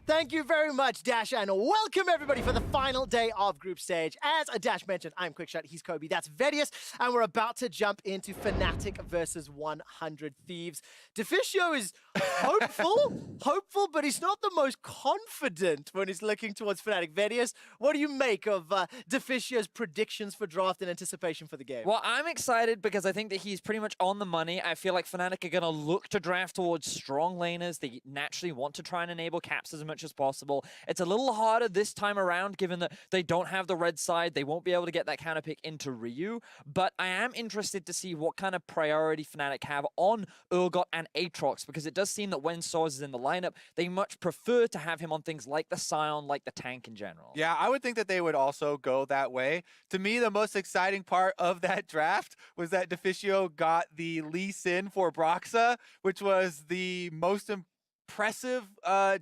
Thank you very much, Dash, and welcome everybody for the final day of group stage. As Dash mentioned, I'm Quickshot, he's Kobe, that's Vedius, and we're about to jump into Fnatic versus 100 Thieves. Deficio is hopeful, but he's not the most confident when he's looking towards Fnatic. Vedius, what do you make of Deficio's predictions for draft and anticipation for the game? Well, I'm excited because I think that he's pretty much on the money. I feel like Fnatic are going to look to draft towards strong laners. They naturally want to try and enable caps as much as possible. It's a little harder this time around given that they don't have the red side. They won't be able to get that counter pick into Ryu, but I am interested to see what kind of priority Fnatic have on Urgot and Aatrox, because it does seem that when Soaz is in the lineup, they much prefer to have him on things like the Scion, like the tank in general. Yeah, I would think that they would also go that way. To me, the most exciting part of that draft was that Deficio got the Lee Sin for Broxa, which was the most impressive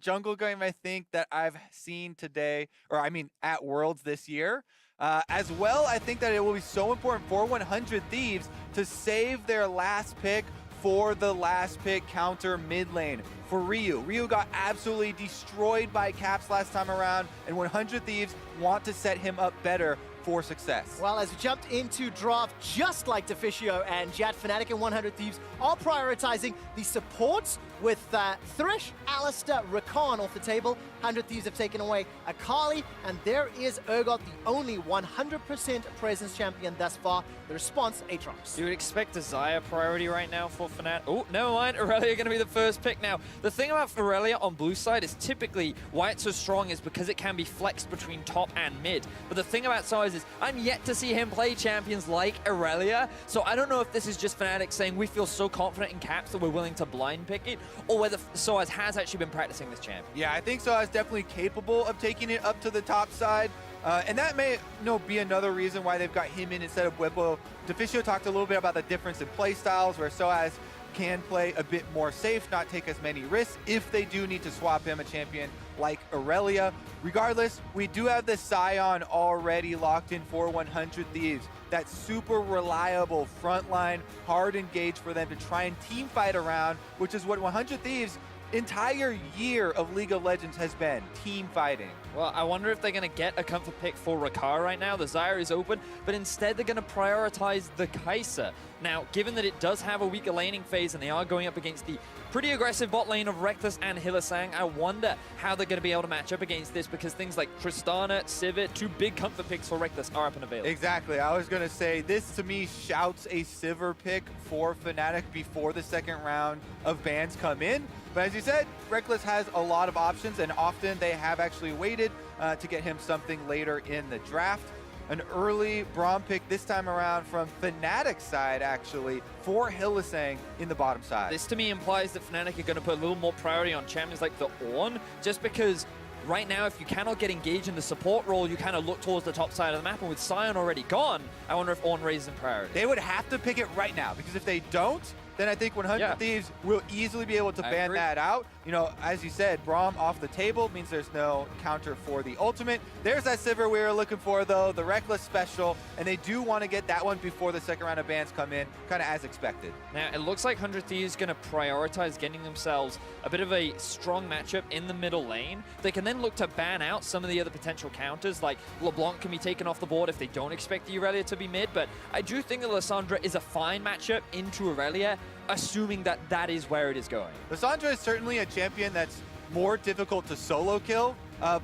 jungle game, I think, that I've seen today, or I mean at Worlds this year. As well, I think that it will be so important for 100 Thieves to save their last pick for the last pick counter mid lane for Ryu. Ryu got absolutely destroyed by Caps last time around, and 100 Thieves want to set him up better for success. Well, as we jumped into draft, just like Deficio and Jat, Fnatic and 100 Thieves are prioritizing the supports with Thresh, Alistair, Rakan off the table. 100 Thieves have taken away Akali, and there is Urgot, the only 100% presence champion thus far. The response, Aatrox. You would expect a Xayah priority right now for Fnatic. Oh, never mind. Aurelia going to be the first pick now. The thing about Aurelia on blue side is typically why it's so strong is because it can be flexed between top and mid. But the thing about Soaz is I'm yet to see him play champions like Aurelia, so I don't know if this is just Fnatic saying we feel so confident in Caps that we're willing to blind pick it, or whether Soaz has actually been practicing this champion. Yeah, I think Soaz definitely capable of taking it up to the top side. And that may be another reason why they've got him in instead of Webbo. Deficio talked a little bit about the difference in play styles, where Soaz can play a bit more safe, not take as many risks if they do need to swap him a champion like Aurelia. Regardless, we do have the Scion already locked in for 100 Thieves. That super reliable frontline, hard engage for them to try and team fight around, which is what 100 Thieves' entire year of League of Legends has been, team fighting. Well, I wonder if they're going to get a comfort pick for Rakar right now. The Xayah is open, but instead they're going to prioritize the Kai'Sa. Now, given that it does have a weaker laning phase and they are going up against the pretty aggressive bot lane of Reckless and Hylissang, I wonder how they're going to be able to match up against this, because things like Tristana, Sivir, two big comfort picks for Reckless are up and available. Exactly. I was going to say, this to me shouts a Sivir pick for Fnatic before the second round of bans come in. But as you said, Reckless has a lot of options, and often they have actually waited to get him something later in the draft. An early Braum pick this time around from Fnatic's side, actually, for Hylissang in the bottom side. This to me implies that Fnatic are going to put a little more priority on champions like the Ornn, just because right now, if you cannot get engaged in the support role, you kind of look towards the top side of the map, and with Scion already gone, I wonder if Ornn raises in priority. They would have to pick it right now, because if they don't, then I think 100 Thieves will easily be able to ban that out. You know, as you said, Braum off the table means there's no counter for the ultimate. There's that Sivir we were looking for, though, the Reckless special, and they do want to get that one before the second round of bans come in, kind of as expected. Now, it looks like 100 Thieves is going to prioritize getting themselves a bit of a strong matchup in the middle lane. They can then look to ban out some of the other potential counters, like LeBlanc can be taken off the board if they don't expect the Aurelia to be mid, but I do think that Lissandra is a fine matchup into Aurelia, assuming that that is where it is going. Lissandra is certainly a champion that's more difficult to solo kill,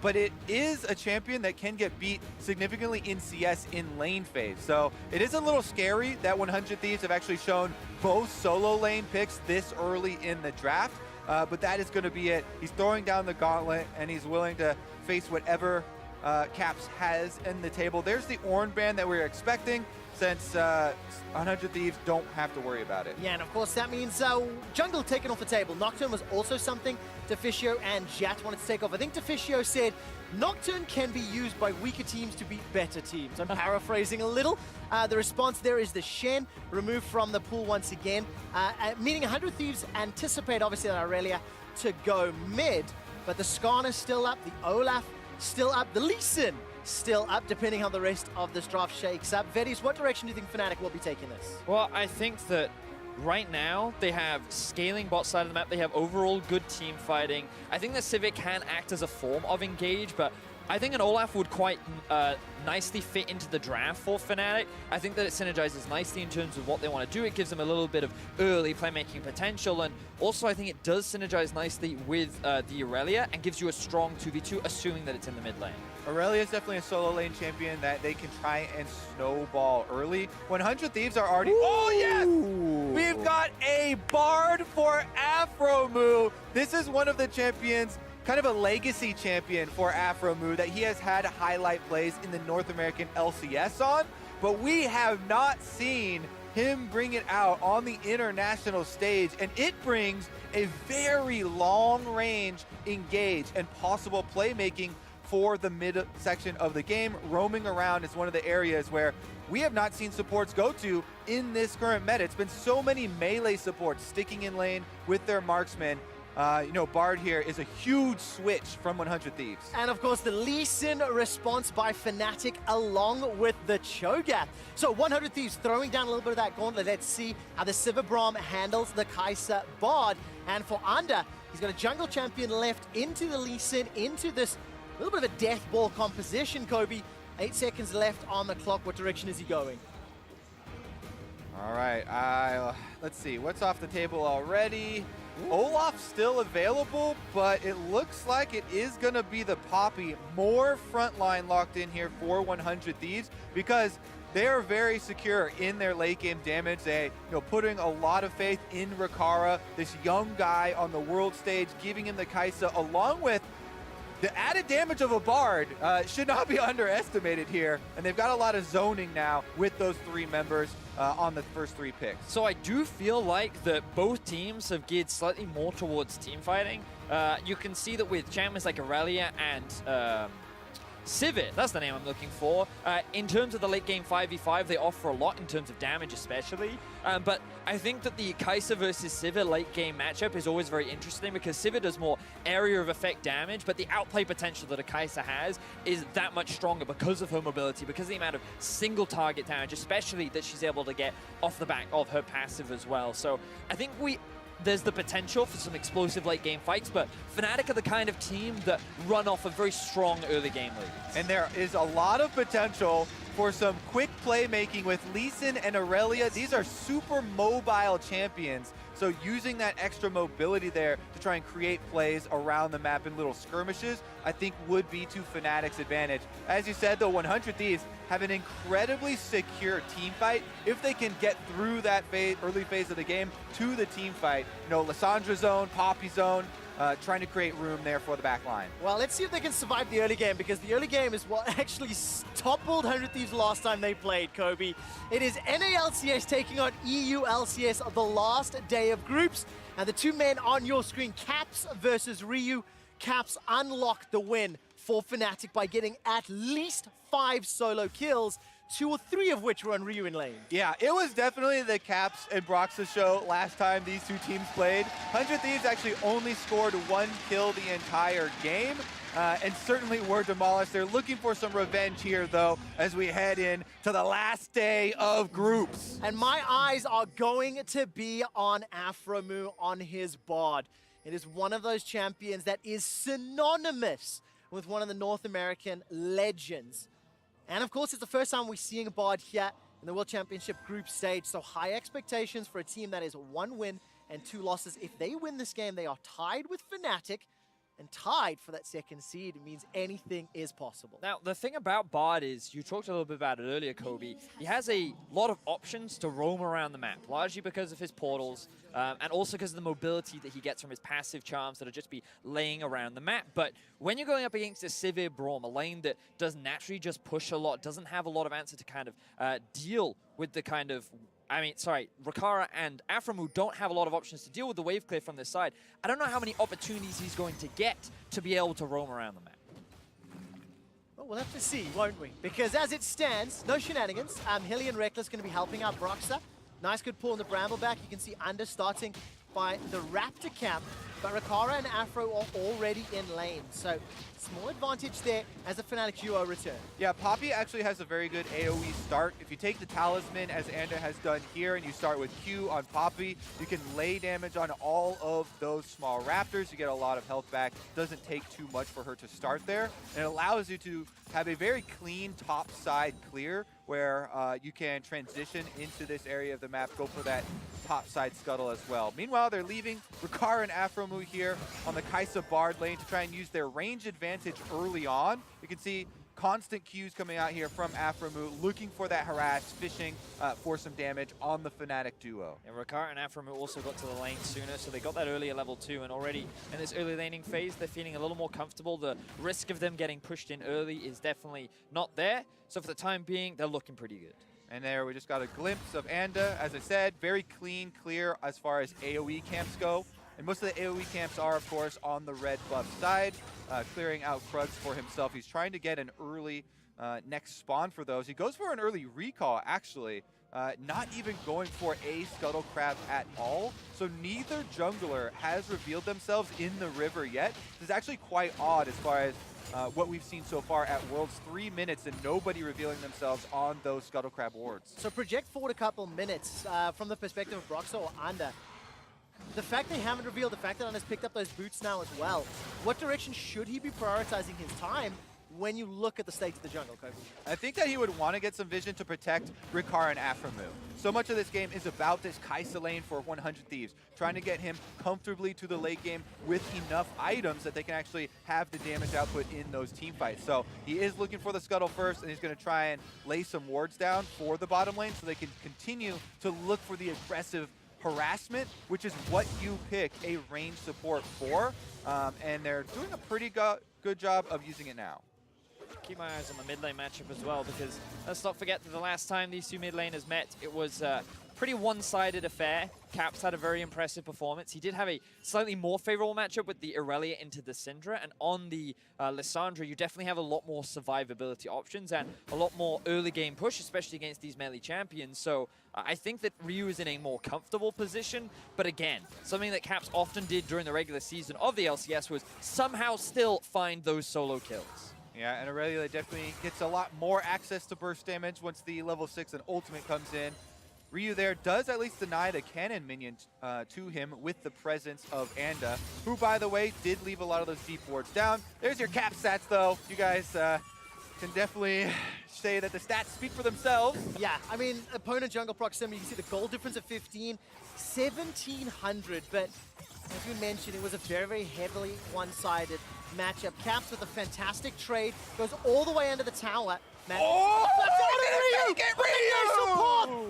but it is a champion that can get beat significantly in CS in lane phase. So it is a little scary that 100 Thieves have actually shown both solo lane picks this early in the draft, but that is going to be it. He's throwing down the gauntlet, and he's willing to face whatever Caps has in the table. There's the Ornn ban that we were expecting, since 100 Thieves don't have to worry about it. Yeah, and of course that means jungle taken off the table. Nocturne was also something Deficio and Jat wanted to take off. I think Deficio said Nocturne can be used by weaker teams to beat better teams. I'm paraphrasing a little. The response there is the Shen removed from the pool once again, meaning 100 Thieves anticipate obviously that Aurelia to go mid, but the Skarn is still up, the Olaf still up, the Lee Sin still up, depending how the rest of this draft shakes up. Vedius, what direction do you think Fnatic will be taking this? Well, I think that right now they have scaling bot side of the map. They have overall good team fighting. I think that Civic can act as a form of engage, but I think an Olaf would quite nicely fit into the draft for Fnatic. I think that it synergizes nicely in terms of what they want to do. It gives them a little bit of early playmaking potential, and also I think it does synergize nicely with the Aurelia and gives you a strong 2v2, assuming that it's in the mid lane. Aurelia is definitely a solo lane champion that they can try and snowball early. 100 Thieves are already... Oh, yes! We've got a Bard for Afromu. This is one of the champions, kind of a legacy champion for Afromu that he has had highlight plays in the North American LCS on, but we have not seen him bring it out on the international stage, and it brings a very long range engage and possible playmaking for the mid section of the game. Roaming around is one of the areas where we have not seen supports go to in this current meta. It's been so many melee supports sticking in lane with their marksmen. You know, Bard here is a huge switch from 100 Thieves. And of course, the Lee Sin response by Fnatic along with the Cho'Gath. So 100 Thieves throwing down a little bit of that gauntlet. Let's see how the Sivir handles the Kai'Sa Bard. And for Under, he's got a jungle champion left into the Lee Sin, into this little bit of a death ball composition, Kobe. 8 seconds left on the clock. What direction is he going? All right, let's see. What's off the table already? Olaf's still available, but it looks like it is going to be the Poppy. More frontline locked in here for 100 Thieves because they are very secure in their late game damage. They, putting a lot of faith in Rikara, this young guy on the world stage, giving him the Kai'Sa along with the added damage of a Bard. Should not be underestimated here. And they've got a lot of zoning now with those 3 members on the first 3 picks. So I do feel like that both teams have geared slightly more towards team fighting. You can see that with champions like Aurelia and Sivir, that's the name I'm looking for. In terms of the late game 5v5, they offer a lot in terms of damage especially. But I think that the Kai'Sa versus Sivir late game matchup is always very interesting because Sivir does more area of effect damage, but the outplay potential that a Kai'Sa has is that much stronger because of her mobility, because of the amount of single target damage, especially that she's able to get off the back of her passive as well. So I think there's the potential for some explosive late game fights, but Fnatic are the kind of team that run off a very strong early game leads. And there is a lot of potential for some quick playmaking with Lee Sin and Aurelia. These are super mobile champions, so using that extra mobility there to try and create plays around the map in little skirmishes, I think would be to Fnatic's advantage. As you said, though, 100 Thieves have an incredibly secure team fight if they can get through that early phase of the game to the team fight. Lissandra zone, Poppy zone, trying to create room there for the back line. Well, let's see if they can survive the early game, because the early game is what actually toppled 100 Thieves last time they played, Kobe. It is NALCS taking on EU LCS, the last day of groups. And the 2 men on your screen, Caps versus Ryu. Caps unlocked the win for Fnatic by getting at least 5 solo kills, 2 or 3 of which were on Ryu in lane. Yeah, it was definitely the Caps and Broxah show last time these 2 teams played. 100 Thieves actually only scored 1 kill the entire game, and certainly were demolished. They're looking for some revenge here, though, as we head in to the last day of groups. And my eyes are going to be on Afromu, on his Bard. It is one of those champions that is synonymous with one of the North American legends. And of course, it's the first time we're seeing a Bard here in the World Championship group stage. So high expectations for a team that is 1 win and 2 losses. If they win this game, they are tied with Fnatic. And tied for that 2nd seed means anything is possible. Now, the thing about Bard is, you talked a little bit about it earlier, Kobe. He has a lot of options to roam around the map, largely because of his portals, and also because of the mobility that he gets from his passive charms that'll just be laying around the map. But when you're going up against a Sivir Braum, a lane that does naturally just push a lot, doesn't have a lot of answer to kind of deal with the kind of... Rikara and Afromu don't have a lot of options to deal with the wave clear from this side. I don't know how many opportunities he's going to get to be able to roam around the map. Well, we'll have to see, won't we? Because as it stands, no shenanigans. Hilly and Reckless going to be helping out Broxah. Nice good pull in the Brambleback. You can see Under starting by the Raptor camp, but Rikara and Afro are already in lane. So small advantage there as a Fnatic duo return. Yeah, Poppy actually has a very good AoE start. If you take the Talisman, as Anda has done here, and you start with Q on Poppy, you can lay damage on all of those small Raptors. You get a lot of health back. Doesn't take too much for her to start there. And it allows you to have a very clean top side clear where you can transition into this area of the map, go for that top side scuttle as well. Meanwhile, they're leaving Rikara and Afromu here on the Kai'Sa Bard lane to try and use their range advantage early on. You can see constant Qs coming out here from Afromu, looking for that harass, fishing for some damage on the Fnatic duo. And Rikara and Afromu also got to the lane sooner, so they got that earlier level 2, and already in this early laning phase, they're feeling a little more comfortable. The risk of them getting pushed in early is definitely not there, so for the time being, they're looking pretty good. And there we just got a glimpse of Anda. As I said, very clean, clear as far as AoE camps go. And most of the AoE camps are, of course, on the red buff side, clearing out Krugs for himself. He's trying to get an early next spawn for those. He goes for an early recall, actually, not even going for a Scuttle Crab at all. So neither jungler has revealed themselves in the river yet. This is actually quite odd as far as what we've seen so far at Worlds. 3 minutes and nobody revealing themselves on those Scuttle Crab wards. So project forward a couple minutes from the perspective of Broxah or Anda. The fact they haven't revealed, the fact that Anda's picked up those boots now as well, what direction should he be prioritizing his time when you look at the state of the jungle, Kobe? I think that he would want to get some vision to protect Rikara and Afromu. So much of this game is about this Kai'Sa lane for 100 Thieves, trying to get him comfortably to the late game with enough items that they can actually have the damage output in those team fights. So he is looking for the scuttle first, and he's going to try and lay some wards down for the bottom lane so they can continue to look for the aggressive harassment, which is what you pick a range support for, and they're doing a pretty good job of using it now. Keep my eyes on the mid lane matchup as well, because let's not forget that the last time these two mid laners met, it was a pretty one-sided affair. Caps had a very impressive performance. He did have a slightly more favorable matchup with the Irelia into the Syndra, and on the Lissandra, you definitely have a lot more survivability options and a lot more early game push, especially against these melee champions. So I think that Ryu is in a more comfortable position, but again, something that Caps often did during the regular season of the LCS was somehow still find those solo kills. Yeah, and Irelia definitely gets a lot more access to burst damage once the level 6 and ultimate comes in. Ryu there does at least deny the cannon minion to him with the presence of Anda, who, by the way, did leave a lot of those deep wards down. There's your cap stats, though. You guys can definitely say that the stats speak for themselves. Yeah, I mean, opponent jungle proximity, you can see the goal difference of 15, 1,700, but as we mentioned, it was a very, very heavily one-sided matchup. Caps with a fantastic trade, goes all the way under the tower. Oh, Ryu!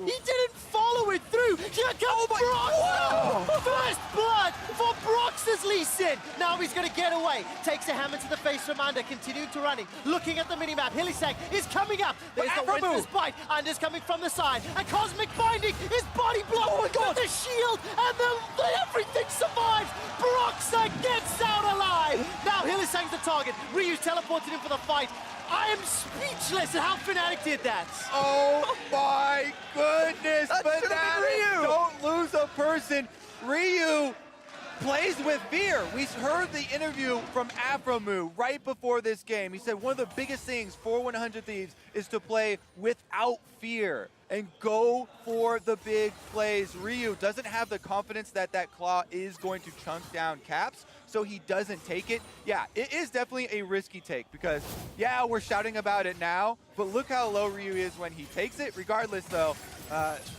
He didn't follow it through. Here comes Broxah! First blood for Broxah's Lee Sin. Now he's going to get away. Takes a hammer to the face from Anda, continuing to running. Looking at the minimap, Hillisang is coming up. There's the Winter's Bite. Anda's coming from the side. A Cosmic Binding. His body blocked. Oh my God! The shield and everything survives. Broxah gets out alive. Now Hillisang's the target. Ryu's teleported in for the fight. I am speechless at how Fnatic did that. Oh my goodness, Fnatic don't lose a person. Ryu plays with fear. We heard the interview from Afromu right before this game. He said one of the biggest things for 100 Thieves is to play without fear and go for the big plays. Ryu doesn't have the confidence that that claw is going to chunk down Caps, so he doesn't take it. Yeah, it is definitely a risky take because, yeah, we're shouting about it now, but look how low Ryu is when he takes it. Regardless, though,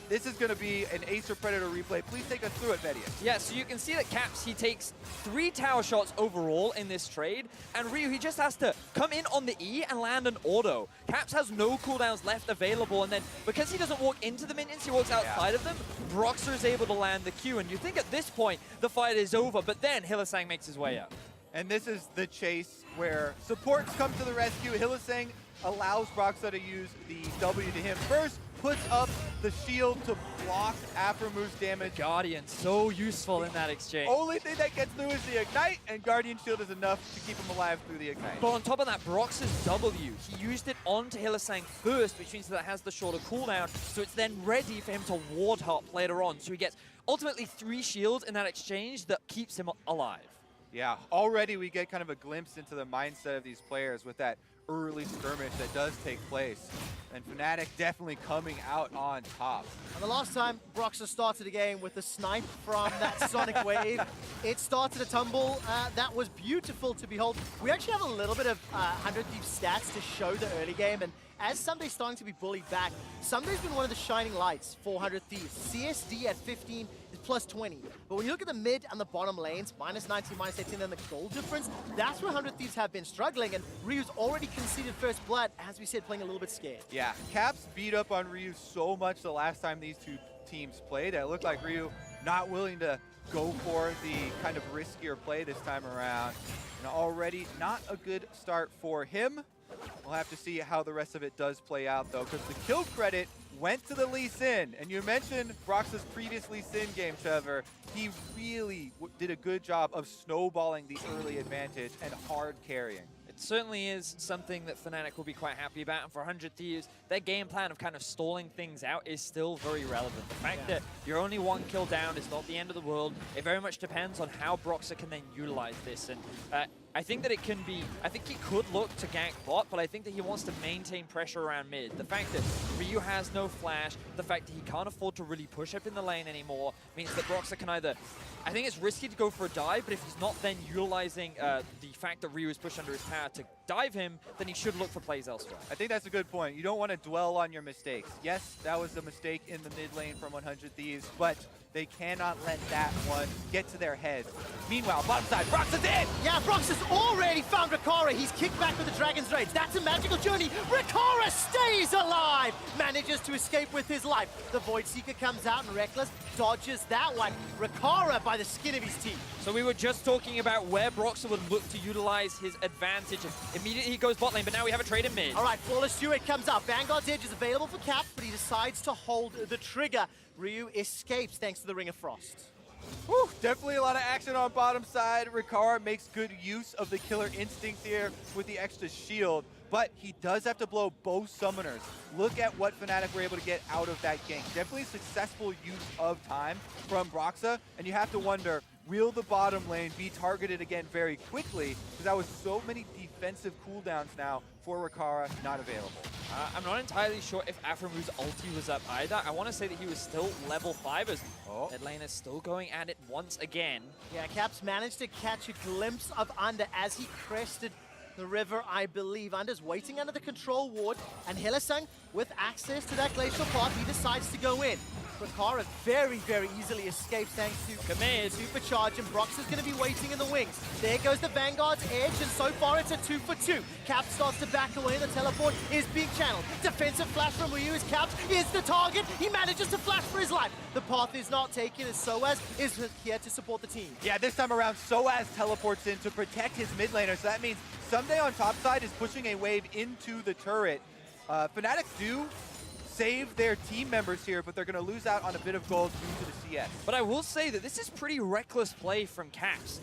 this is going to be an Acer Predator replay. Please take us through it, Vedius. Yeah, so you can see that Caps, he takes 3 tower shots overall in this trade, and Ryu, he just has to come in on the E and land an auto. Caps has no cooldowns left available, and then because he doesn't walk into the minions, he walks outside of them, Broxah is able to land the Q, and you think at this point the fight is over, but then Hillisang makes his way up. And this is the chase where supports come to the rescue. Hillisang allows Broxah to use the W to him first, puts up the shield to block Aframu's damage. Guardian, so useful in that exchange. Only thing that gets through is the Ignite, and Guardian Shield is enough to keep him alive through the Ignite. But on top of that, Brox's W, he used it onto Hylissang first, which means that it has the shorter cooldown, so it's then ready for him to ward hop later on. So he gets ultimately 3 shields in that exchange that keeps him alive. Yeah, already we get kind of a glimpse into the mindset of these players with that early skirmish that does take place. And Fnatic definitely coming out on top. And the last time Broxah started a game with a snipe from that Sonic Wave, it started a tumble. That was beautiful to behold. We actually have a little bit of 100 Thieves stats to show the early game, and as Sunday's starting to be bullied back, Sunday's been one of the shining lights for 100 Thieves. CSD at 15 is plus 20. But when you look at the mid and the bottom lanes, minus 19, minus 18, and the goal difference, that's where 100 Thieves have been struggling, and Ryu's already conceded first blood, as we said, playing a little bit scared. Yeah, Caps beat up on Ryu so much the last time these two teams played. It looked like Ryu not willing to go for the kind of riskier play this time around. And already not a good start for him. We'll have to see how the rest of it does play out, though, because the kill credit went to the Lee Sin. And you mentioned Brox's previous Lee Sin game, Trevor. He really did a good job of snowballing the early advantage and hard carrying. It certainly is something that Fnatic will be quite happy about, and for 100 Thieves, their game plan of kind of stalling things out is still very relevant. The fact that you're only 1 kill down is not the end of the world. It very much depends on how Broxah can then utilize this, and I think that it can be, I think he could look to gank bot, but I think that he wants to maintain pressure around mid. The fact that Ryu has no flash, the fact that he can't afford to really push up in the lane anymore, means that Broxah can either, I think it's risky to go for a dive, but if he's not then utilizing the fact that Ryu is pushed under his tower to dive him, then he should look for plays elsewhere. I think that's a good point. You don't want to dwell on your mistakes. Yes, that was a mistake in the mid lane from 100 Thieves, but they cannot let that one get to their heads. Meanwhile, bottom side, Broxah's in! Yeah, Broxah's already found Rikara. He's kicked back with the Dragon's Rage. That's a magical journey. Rikara stays alive! Manages to escape with his life. The Void Seeker comes out and Reckless dodges that one. Rikara by the skin of his teeth. So we were just talking about where Broxah would look to utilize his advantage. And immediately he goes bot lane, but now we have a trade in mid. All right, Flawless Steward comes out. Vanguard's Edge is available for Caps, but he decides to hold the trigger. Ryu escapes thanks to the Ring of Frost. Whew, definitely a lot of action on bottom side. Rikara makes good use of the killer instinct here with the extra shield, but he does have to blow both summoners. Look at what Fnatic were able to get out of that gank. Definitely successful use of time from Broxah, and you have to wonder, will the bottom lane be targeted again very quickly? Because that was so many defensive cooldowns now for Rikara not available. I'm not entirely sure if Aframu's ulti was up either. I want to say that he was still level 5 as mid lane is still going at it once again. Yeah, Caps managed to catch a glimpse of Under as he crested the river, I believe. Under's waiting under the control ward, and Hylissang, with access to that glacial path, he decides to go in. Rikara very, very easily escapes thanks to Commit. Supercharge, and Broxah's going to be waiting in the wings. There goes the Vanguard's Edge, and so far it's a 2 for 2. Caps starts to back away, the teleport is being channeled. Defensive flash from Ryu as Caps is the target. He manages to flash for his life. The path is not taken as Soaz is here to support the team. Yeah, this time around, Soaz teleports in to protect his mid laner, so that means Someday on top side is pushing a wave into the turret. Fnatic do save their team members here, but they're going to lose out on a bit of gold due to the CS. But I will say that this is pretty reckless play from Caps.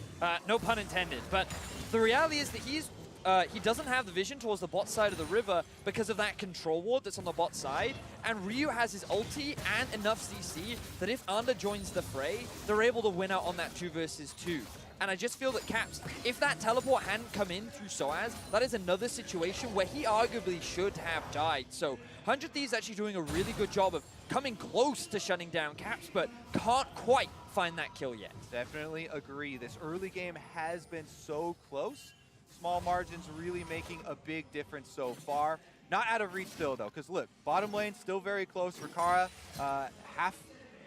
No pun intended. But the reality is that he doesn't have the vision towards the bot side of the river because of that control ward that's on the bot side. And Ryu has his ulti and enough CC that if Under joins the fray, they're able to win out on that 2 versus 2. And I just feel that Caps, if that teleport hadn't come in through Soaz, that is another situation where he arguably should have died. So 100 Thieves actually doing a really good job of coming close to shutting down Caps, but can't quite find that kill yet. Definitely agree. This early game has been so close. Small margins really making a big difference so far. Not out of reach still, though, because look, bottom lane still very close. Rikara, half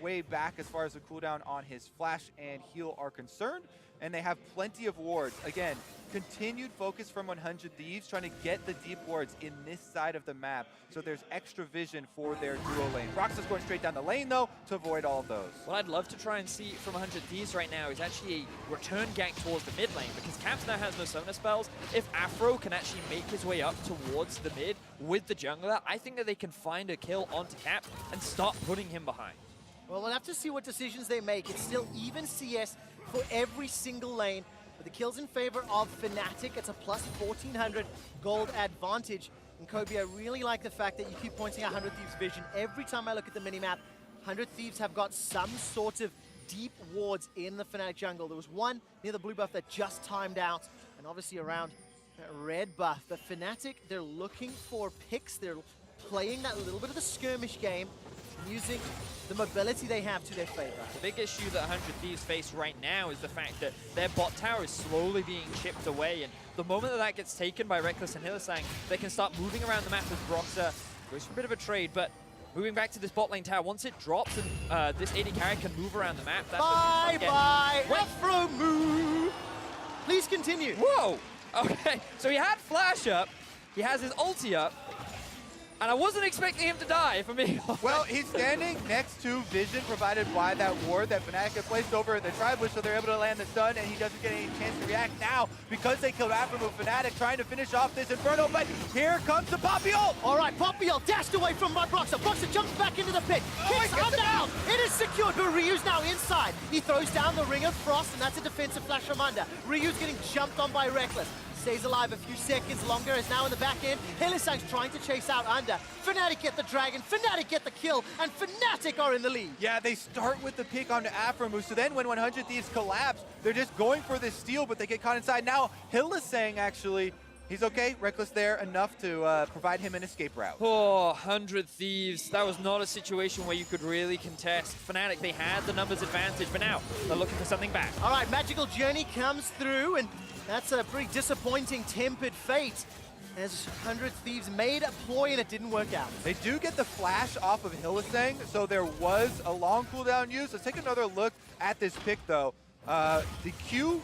way back as far as the cooldown on his flash and heal are concerned, and they have plenty of wards. Again, continued focus from 100 Thieves, trying to get the deep wards in this side of the map, so there's extra vision for their duo lane. Broxa's going straight down the lane, though, to avoid all of those. What I'd love to try and see from 100 Thieves right now is actually a return gank towards the mid lane, because Caps now has no summoner spells. If Afro can actually make his way up towards the mid with the jungler, I think that they can find a kill onto Caps and start putting him behind. Well, we'll have to see what decisions they make. It's still even CS for every single lane. With the kills in favor of Fnatic, it's a plus 1,400 gold advantage. And Kobe, I really like the fact that you keep pointing out 100 Thieves' vision. Every time I look at the minimap, 100 Thieves have got some sort of deep wards in the Fnatic jungle. There was one near the blue buff that just timed out, and obviously around that red buff. But Fnatic, they're looking for picks. They're playing that little bit of the skirmish game, using the mobility they have to their favor. The big issue that 100 Thieves face right now is the fact that their bot tower is slowly being chipped away, and the moment that gets taken by Reckless and Hylissang, they can start moving around the map as Broxah goes for a bit of a trade, but moving back to this bot lane tower, once it drops and this AD carry can move around the map, that's bye, Afro move! Please continue. Whoa! Okay, so he had flash up, he has his ulti up, and I wasn't expecting him to die, if I'm being honest. Well, he's standing next to vision provided by that ward that Fnatic had placed over the tri-bush, so they're able to land the stun, and he doesn't get any chance to react now because they killed Afro. Fnatic trying to finish off this Inferno, but here comes the Poppy ult! All right, Poppy ult dashed away from my Broxah. Broxah jumps back into the pit. Kicks under out. It is secured, but Ryu's now inside. He throws down the Ring of Frost, and that's a defensive flash from under. Ryu's getting jumped on by Reckless. Stays alive a few seconds longer, is now in the back end. Hylissang's trying to chase out under. Fnatic get the dragon, Fnatic get the kill, and Fnatic are in the lead. Yeah, they start with the pick onto Afro, so then when 100 Thieves collapse, they're just going for this steal, but they get caught inside. Now, Hylissang actually, he's okay, Reckless there, enough to provide him an escape route. Oh, 100 Thieves. That was not a situation where you could really contest. Fnatic, they had the numbers advantage, but now they're looking for something back. All right, Magical Journey comes through, and that's a pretty disappointing tempered fate, as 100 Thieves made a ploy and it didn't work out. They do get the flash off of Hylissang, so there was a long cooldown use. Let's take another look at this pick, though. The Q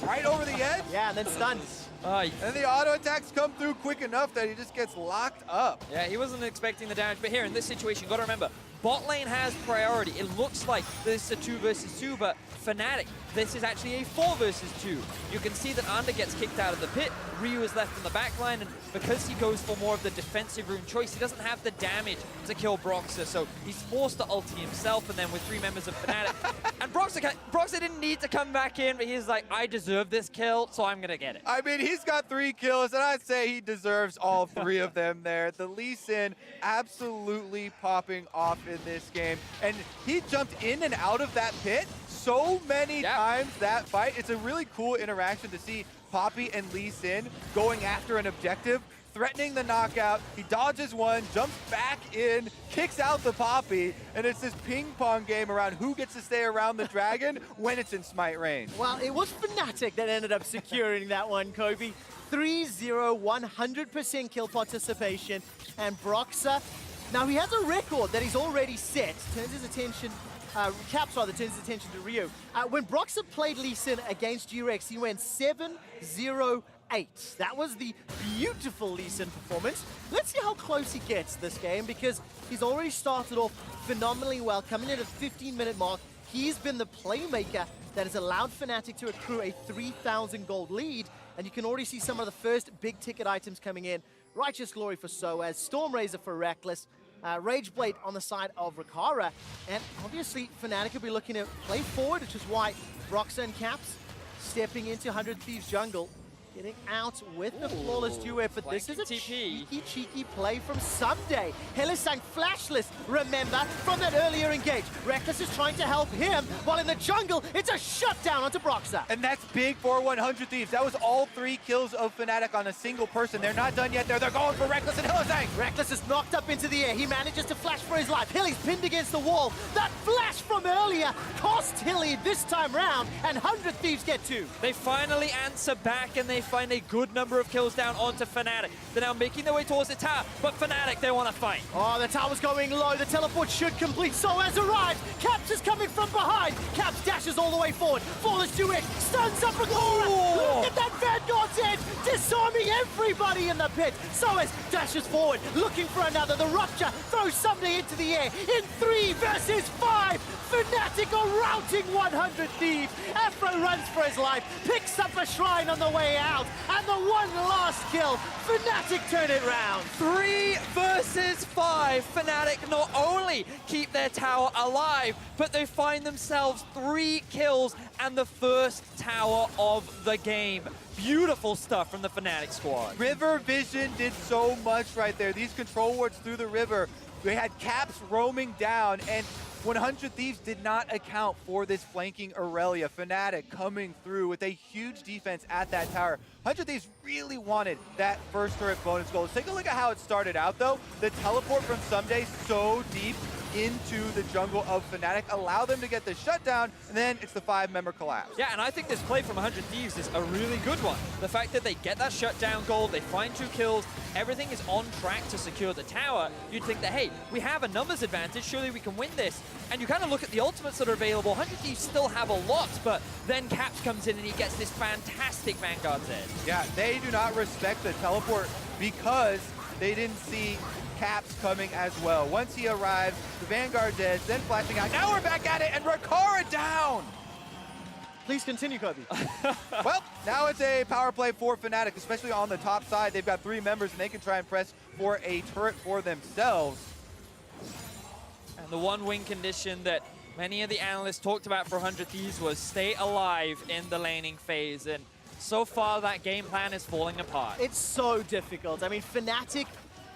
right over the edge. Yeah, and then stunned. And the auto attacks come through quick enough that he just gets locked up. Yeah, he wasn't expecting the damage, but here in this situation, you got to remember, bot lane has priority. It looks like this is a 2 versus 2, but Fnatic, this is actually a 4 versus 2. You can see that Under gets kicked out of the pit, Ryu is left in the back line, and because he goes for more of the defensive rune choice, he doesn't have the damage to kill Broxah, so he's forced to ulti himself, and then with 3 members of Fnatic. And Broxah didn't need to come back in, but he's like, I deserve this kill, so I'm gonna get it. I mean, he's got 3 kills, and I'd say he deserves all 3 of them there. The Lee Sin absolutely popping off in this game, and he jumped in and out of that pit so many times that fight. It's a really cool interaction to see Poppy and Lee Sin going after an objective, threatening the knockout. He dodges one, jumps back in, kicks out the Poppy, and it's this ping pong game around who gets to stay around the dragon when it's in smite range. Well, it was Fnatic that ended up securing that one, Kobe. 3-0, 100% kill participation, and Broxah, now he has a record that he's already set. Turns his attention, Caps rather turns his attention to Ryu. When Broxah played Lee Sin against Durex, he went 7-0-8. That was the beautiful Lee Sin performance. Let's see how close he gets this game, because he's already started off phenomenally well, coming in at the 15-minute mark. He's been the playmaker that has allowed Fnatic to accrue a 3,000 gold lead, and you can already see some of the first big ticket items coming in. Righteous Glory for Soaz, Storm Razor for Reckless, Rage Blade on the side of Rikara, and obviously Fnatic will be looking to play forward, which is why Broxah and Caps stepping into 100 Thieves jungle, getting out with the flawless duet, but this is a cheeky play from Someday. Hylissang flashless, remember, from that earlier engage. Reckless is trying to help him, while in the jungle, it's a shutdown onto Broxah. And that's big for 100 Thieves. That was all 3 kills of Fnatic on a single person. They're not done yet. They're going for Reckless and Hylissang. Reckless is knocked up into the air. He manages to flash for his life. Hilly's pinned against the wall. That flash from earlier cost Hilly this time round, and 100 Thieves get 2. They finally answer back, and they find a good number of kills down onto Fnatic. They're now making their way towards the tower, but Fnatic, they want to fight. Oh, the tower's going low. The teleport should complete. So has arrived. Caps is coming from behind. Caps dashes all the way forward. Falls to it. Stuns up Agora. Look at that Vanguard's edge. Disarming everybody in the pit. So as dashes forward, looking for another. The Rupture throws somebody into the air. In 3 versus 5. Fnatic are routing 100 Thieves. Afro runs for his life. Picks up a shrine on the way out. And the one last kill. Fnatic turn it round. 3 versus 5. Fnatic not only keep their tower alive, but they find themselves 3 kills and the first tower of the game. Beautiful stuff from the Fnatic squad. River Vision did so much right there. These control wards through the river. They had Caps roaming down, and 100 Thieves did not account for this flanking Aurelia. Fnatic coming through with a huge defense at that tower. 100 Thieves really wanted that first turret bonus goal. Let's take a look at how it started out, though. The teleport from Someday so deep into the jungle of Fnatic, allow them to get the shutdown, and then it's the 5-member collapse. Yeah, and I think this play from 100 Thieves is a really good one. The fact that they get that shutdown goal, they find 2 kills, everything is on track to secure the tower. You'd think that, hey, we have a numbers advantage, surely we can win this. And you kind of look at the ultimates that are available. 100 Thieves still have a lot, but then Caps comes in and he gets this fantastic Vanguard's edge. Yeah, they do not respect the teleport because they didn't see Caps coming as well. Once he arrives, the Vanguard's edge, then flashing out. Now we're back at it, and Rakara down! Please continue, Kobe. Well, now it's a power play for Fnatic, especially on the top side. They've got 3 members, and they can try and press for a turret for themselves. And the one win condition that many of the analysts talked about for 100 Thieves was stay alive in the laning phase. And so far, that game plan is falling apart. It's so difficult. I mean, Fnatic,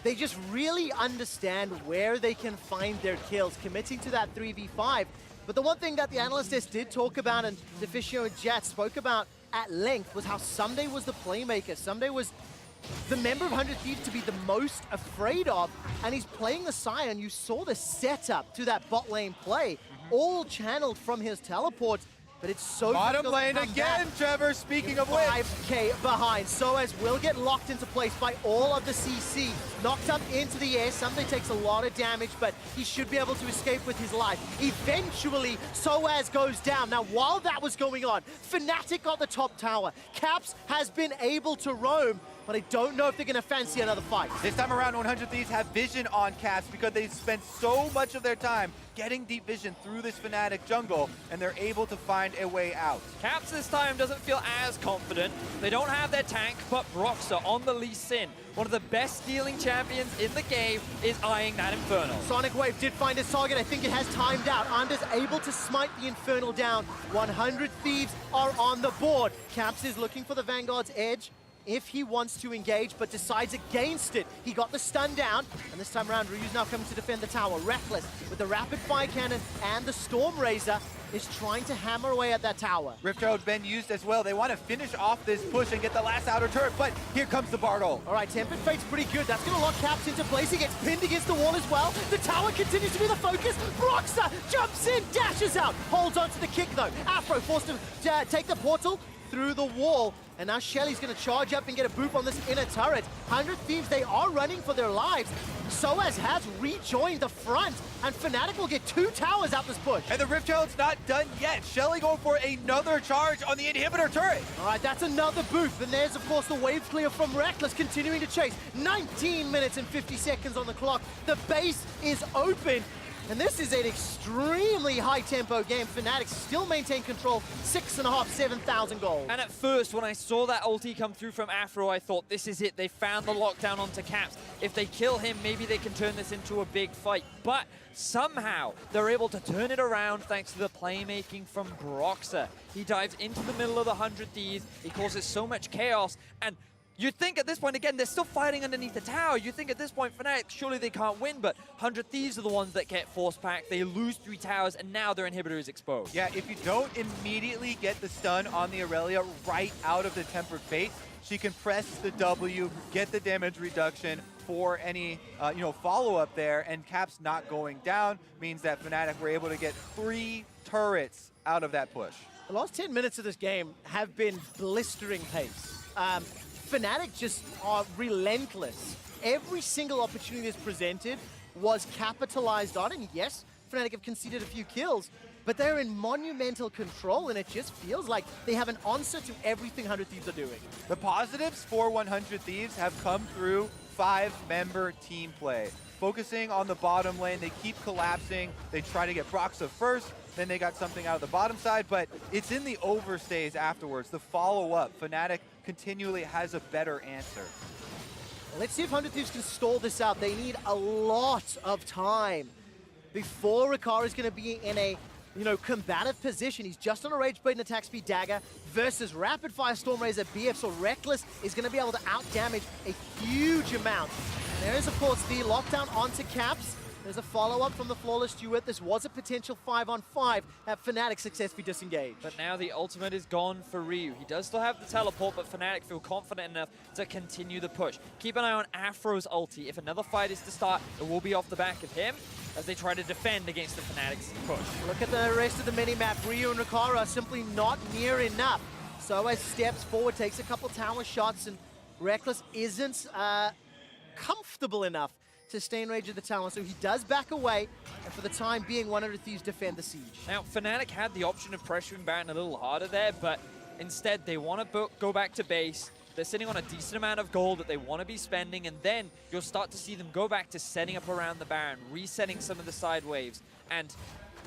they just really understand where they can find their kills, committing to that 3v5. But the one thing that the analysts did talk about, and Deficio and Jet spoke about at length, was how Someday was the playmaker. Someday was the member of 100 Thieves to be the most afraid of, and he's playing the Scion. You saw the setup to that bot lane play, all channeled from his teleports. But it's so Bottom difficult lane to come again, back. Trevor, speaking of which. 5k behind. Soaz will get locked into place by all of the CC. Knocked up into the air. Someday takes a lot of damage, but he should be able to escape with his life. Eventually, Soaz goes down. Now, while that was going on, Fnatic got the top tower. Caps has been able to roam, but I don't know if they're going to fancy another fight. This time around, 100 Thieves have vision on Caps because they've spent so much of their time getting deep vision through this Fnatic jungle, and they're able to find a way out. Caps this time doesn't feel as confident. They don't have their tank, but Broxah on the Lee Sin, one of the best stealing champions in the game, is eyeing that Infernal. Sonic Wave did find his target. I think it has timed out. Anders able to smite the Infernal down. 100 Thieves are on the board. Caps is looking for the Vanguard's edge if he wants to engage, but decides against it. He got the stun down, and this time around, Ryu's now coming to defend the tower. Reckless with the rapid fire cannon and the Storm Razor is trying to hammer away at that tower. Rift Herald's been used as well. They want to finish off this push and get the last outer turret, but here comes the Bartle. All right, Tempered Fate's pretty good. That's going to lock Caps into place. He gets pinned against the wall as well. The tower continues to be the focus. Broxah jumps in, dashes out, holds onto the kick though. Afro forced to take the portal through the wall. And now Shelly's going to charge up and get a boop on this inner turret. 100 Thieves, they are running for their lives. Soaz has rejoined the front, and Fnatic will get 2 towers out this push. And the Rift Herald's not done yet. Shelly going for another charge on the inhibitor turret. All right, that's another boost. And there's, of course, the wave clear from Reckless, continuing to chase. 19 minutes and 50 seconds on the clock. The base is open. And this is an extremely high-tempo game. Fnatic still maintain control, 6.5, 7,000 gold. And at first, when I saw that ulti come through from Afro, I thought, this is it. They found the lockdown onto Caps. If they kill him, maybe they can turn this into a big fight. But somehow, they're able to turn it around thanks to the playmaking from Broxah. He dives into the middle of the 100 Thieves. He causes so much chaos. And you'd think at this point, again, they're still fighting underneath the tower. You'd think at this point, Fnatic, surely they can't win, but 100 Thieves are the ones that get force packed. They lose 3 towers, and now their inhibitor is exposed. Yeah, if you don't immediately get the stun on the Aurelia right out of the Tempered Fate, she can press the W, get the damage reduction for any follow-up there, and Caps not going down means that Fnatic were able to get 3 turrets out of that push. The last 10 minutes of this game have been blistering pace. Fnatic just are relentless. Every single opportunity that's presented was capitalized on, and yes, Fnatic have conceded a few kills, but they're in monumental control, and it just feels like they have an answer to everything 100 Thieves are doing. The positives for 100 Thieves have come through 5-member team play. Focusing on the bottom lane, they keep collapsing. They try to get Broxa first, then they got something out of the bottom side, but it's in the overstays afterwards. The follow-up, Fnatic continually has a better answer. Let's see if 100 Thieves can stall this out. They need a lot of time before Ricard is going to be in a combative position. He's just on a Rage Blade and Attack Speed Dagger versus Rapid Fire Storm Razor BF, so Reckless is going to be able to out-damage a huge amount. And there is, of course, the lockdown onto Caps. There's a follow-up from the Flawless Duet. This was a potential 5-on-5 at Fnatic successfully disengaged. But now the ultimate is gone for Ryu. He does still have the teleport, but Fnatic feel confident enough to continue the push. Keep an eye on Afro's ulti. If another fight is to start, it will be off the back of him as they try to defend against the Fnatic's push. Look at the rest of the mini-map. Ryu and Ricard are simply not near enough. So as steps forward, takes a couple tower shots, and Reckless isn't comfortable enough to stay in range of the tower, so he does back away, and for the time being, 100 Thieves defend the siege. Now, Fnatic had the option of pressuring Baron a little harder there, but instead they want to go back to base. They're sitting on a decent amount of gold that they want to be spending, and then you'll start to see them go back to setting up around the Baron, resetting some of the side waves, and